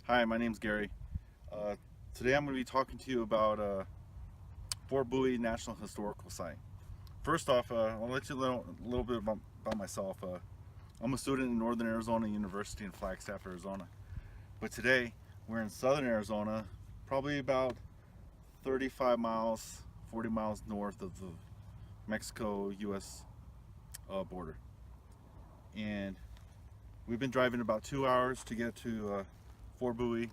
Hi, my name's Gary. Uh, Today I'm going to be talking to you about Fort Bowie National Historical Site. First off, I'll let you know a little bit about myself. I'm a student in Northern Arizona University in Flagstaff, Arizona. But today we're in Southern Arizona, probably about 35 miles, 40 miles north of the Mexico-U.S. Border. And we've been driving about 2 hours to get to Fort Bowie.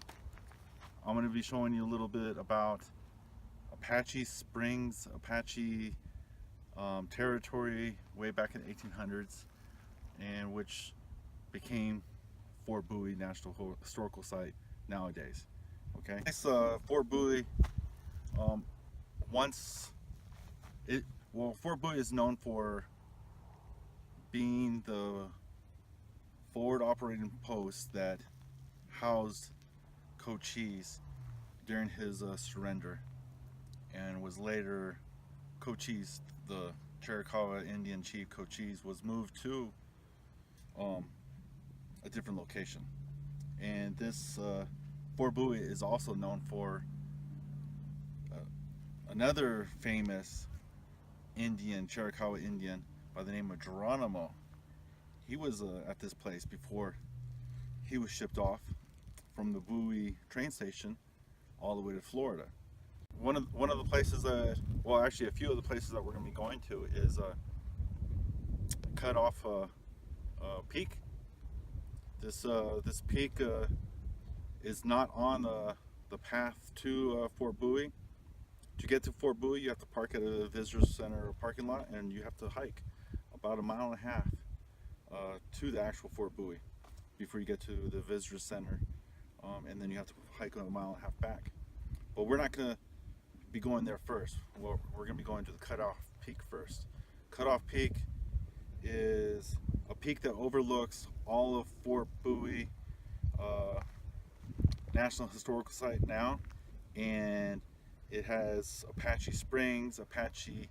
I'm going to be showing you a little bit about Apache Springs, Apache territory way back in the 1800s, and which became Fort Bowie National Historical Site nowadays. Okay, this Fort Bowie, um, once it Fort Bowie is known for being the forward operating post that housed Cochise during his surrender, and was later Cochise, the Chiricahua Indian chief Cochise, was moved to a different location. And this Fort Bowie is also known for another famous Indian, Chiricahua Indian, by the name of Geronimo. He was at this place before he was shipped off from the Bowie train station all the way to Florida. One of the places that, well, actually a few of the places that we're going to be going to is Cut Off Peak. This peak is not on the path to Fort Bowie. To get to Fort Bowie, you have to park at a visitor center parking lot, and you have to hike about a mile and a half to the actual Fort Bowie before you get to the visitor center, and then you have to hike a mile and a half back. But we're not going to be going there first. We're going to be going to the Cutoff Peak first. Cutoff Peak is a peak that overlooks all of Fort Bowie National Historical Site now, and it has Apache Springs, Apache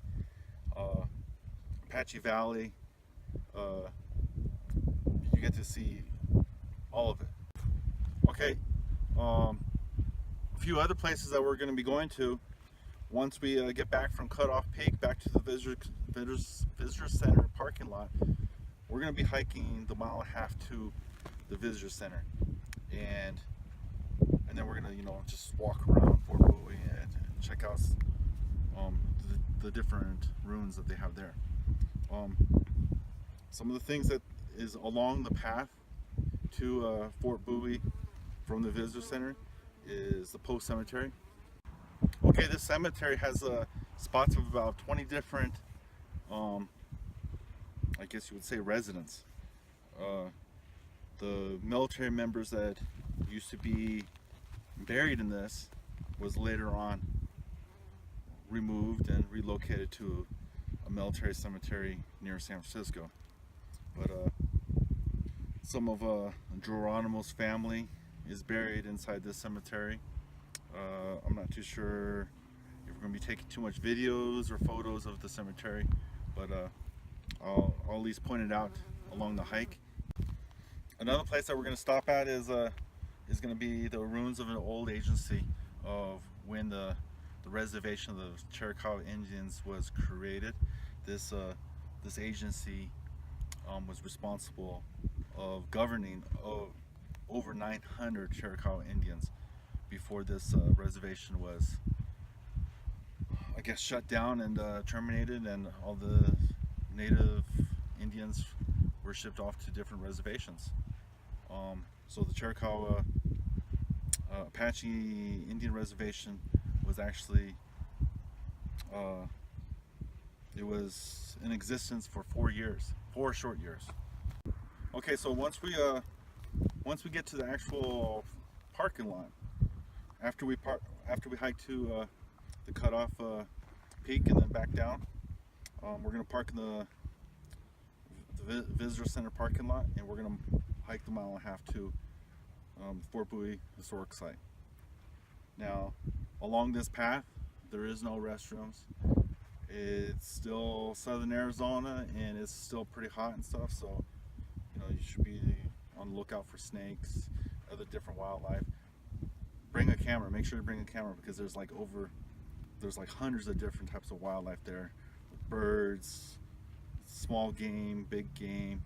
Valley. You get to see all of it. Okay. A few other places that we're going to be going to once we get back from Cutoff Peak back to the visitor center parking lot. We're going to be hiking the mile and a half to the visitor center, and then we're going to just walk around Fort Bowie and check out the different ruins that they have there. Some of the things that is along the path to Fort Bowie from the visitor center is the Post Cemetery. Okay, this cemetery has spots of about 20 different, I guess you would say, residents. The military members that used to be buried in this was later on removed and relocated to a military cemetery near San Francisco. But some of Geronimo's family is buried inside this cemetery. I'm not too sure if we're going to be taking too much videos or photos of the cemetery, but I'll at least point it out along the hike. Another place that we're going to stop at is going to be the ruins of an old agency of when the reservation of the Chiricahua Indians was created. This agency was responsible of governing over 900 Chiricahua Indians before this reservation was, I guess, shut down and terminated, and all the native Indians were shipped off to different reservations. So the Chiricahua Apache Indian Reservation was actually it was in existence for 4 short years. Okay, so once we get to the actual parking lot, after we hike to the Cutoff Peak and then back down, we're gonna park in the visitor center parking lot, and we're gonna hike the mile and a half to Fort Bowie Historic Site. Now, along this path, there is no restrooms. It's still Southern Arizona, and it's still pretty hot and stuff, so you should be on the lookout for snakes, other different wildlife. bring a camera. Make sure to bring a camera because there's like hundreds of different types of wildlife there. Birds, small game, big game,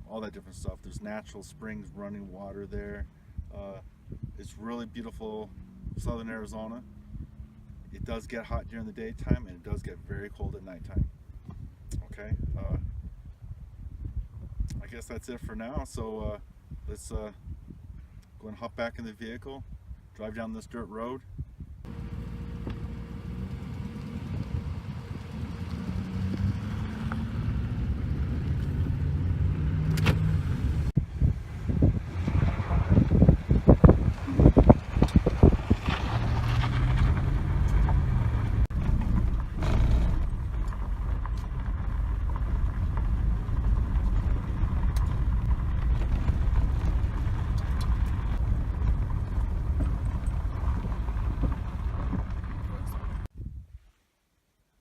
all that different stuff. There's natural springs, running water there. It's really beautiful southern Arizona. It does get hot during the daytime and it does get very cold at nighttime. Okay, I guess that's it for now. So let's go and hop back in the vehicle, drive down this dirt road.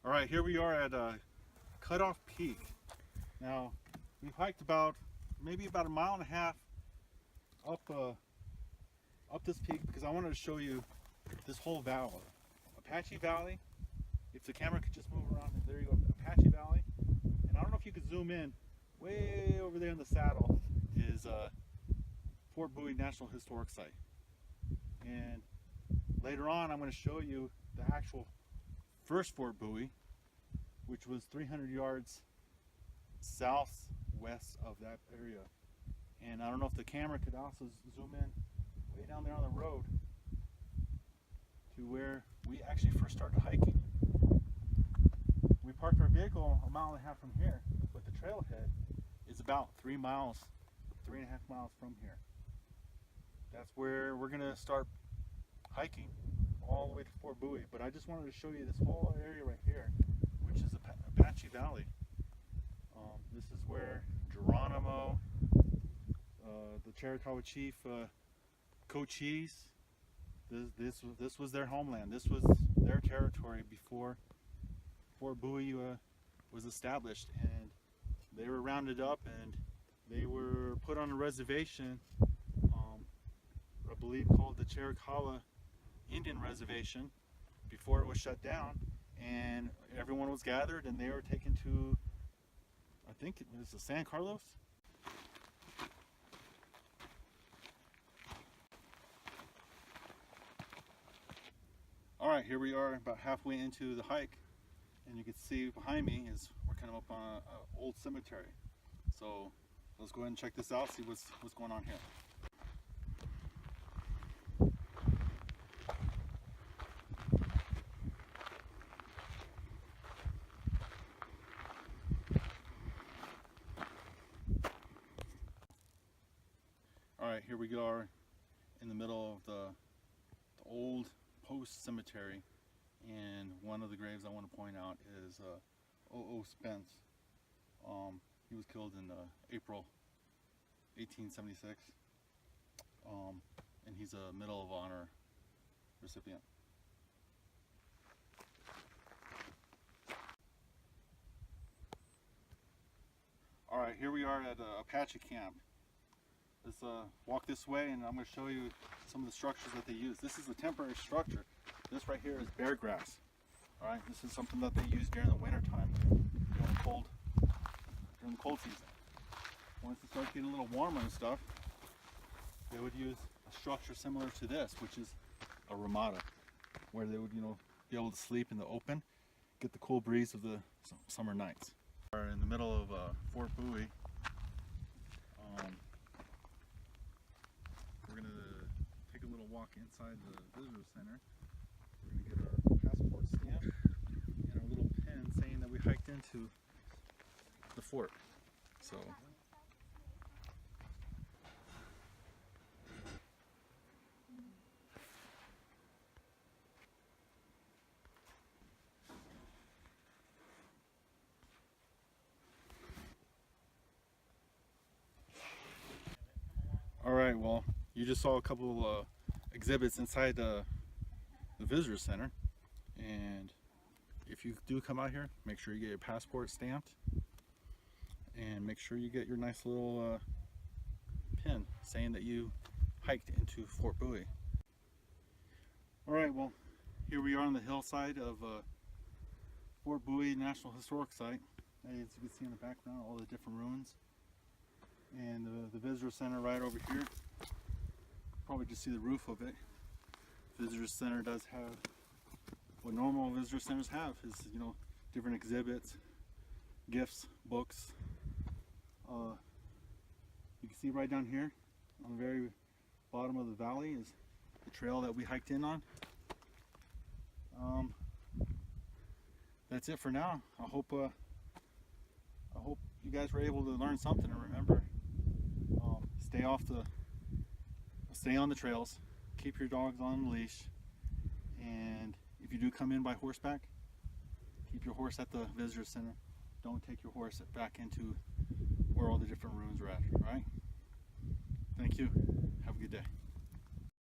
Alright, here we are at Cutoff Peak. Now, we've hiked maybe about a mile and a half up this peak because I wanted to show you this whole valley. Apache Valley. If the camera could just move around, there you go, Apache Valley. And I don't know if you could zoom in, way over there in the saddle is Fort Bowie National Historic Site. And later on I'm going to show you the actual first Fort Bowie, which was 300 yards southwest of that area. And I don't know if the camera could also zoom in way down there on the road to where we actually first started hiking. We parked our vehicle a mile and a half from here, but the trailhead is about 3.5 miles from here. That's where we're gonna start hiking all the way to Fort Bowie. But I just wanted to show you this whole area right here, which is Apache Valley. This is where Geronimo, the Cherokee chief, Cochise, this was their homeland. This was their territory before Fort Bowie was established, and they were rounded up and they were put on a reservation, I believe called the Cherokee Indian Reservation, before it was shut down, and everyone was gathered and they were taken to, I think it was San Carlos. Alright, here we are about halfway into the hike, and you can see behind me is we're kind of up on an old cemetery. So let's go ahead and check this out, see what's going on here. Alright, here we are in the middle of the old post cemetery, and one of the graves I want to point out is O.O. Spence. He was killed in April 1876, and he's a Medal of Honor recipient. Alright, here we are at Apache Camp. Let's walk this way and I'm going to show you some of the structures that they use. This is a temporary structure. This right here is bear grass. Alright, this is something that they use during the winter time, during the cold season. Once it starts getting a little warmer and stuff, they would use a structure similar to this, which is a ramada, where they would, be able to sleep in the open, get the cool breeze of the summer nights. We're in the middle of Fort Bowie. We're going to take a little walk inside the visitor center. We're going to get our passport stamp and our little pin saying that we hiked into the fort. So, alright, well, you just saw a couple exhibits inside the visitor center, and if you do come out here, make sure you get your passport stamped and make sure you get your nice little pin saying that you hiked into Fort Bowie. All right, well, here we are on the hillside of Fort Bowie National Historic Site. As you can see in the background, all the different ruins. And the visitor center right over here. Probably just see the roof of it. Visitor center does have what normal visitor centers have, is, you know, different exhibits, gifts, books. You can see right down here on the very bottom of the valley is the trail that we hiked in on. That's it for now. I hope you guys were able to learn something. And remember, stay on the trails, keep your dogs on the leash, and if you do come in by horseback, keep your horse at the visitor center. Don't take your horse back into where all the different ruins are at. All right? Thank you. Have a good day.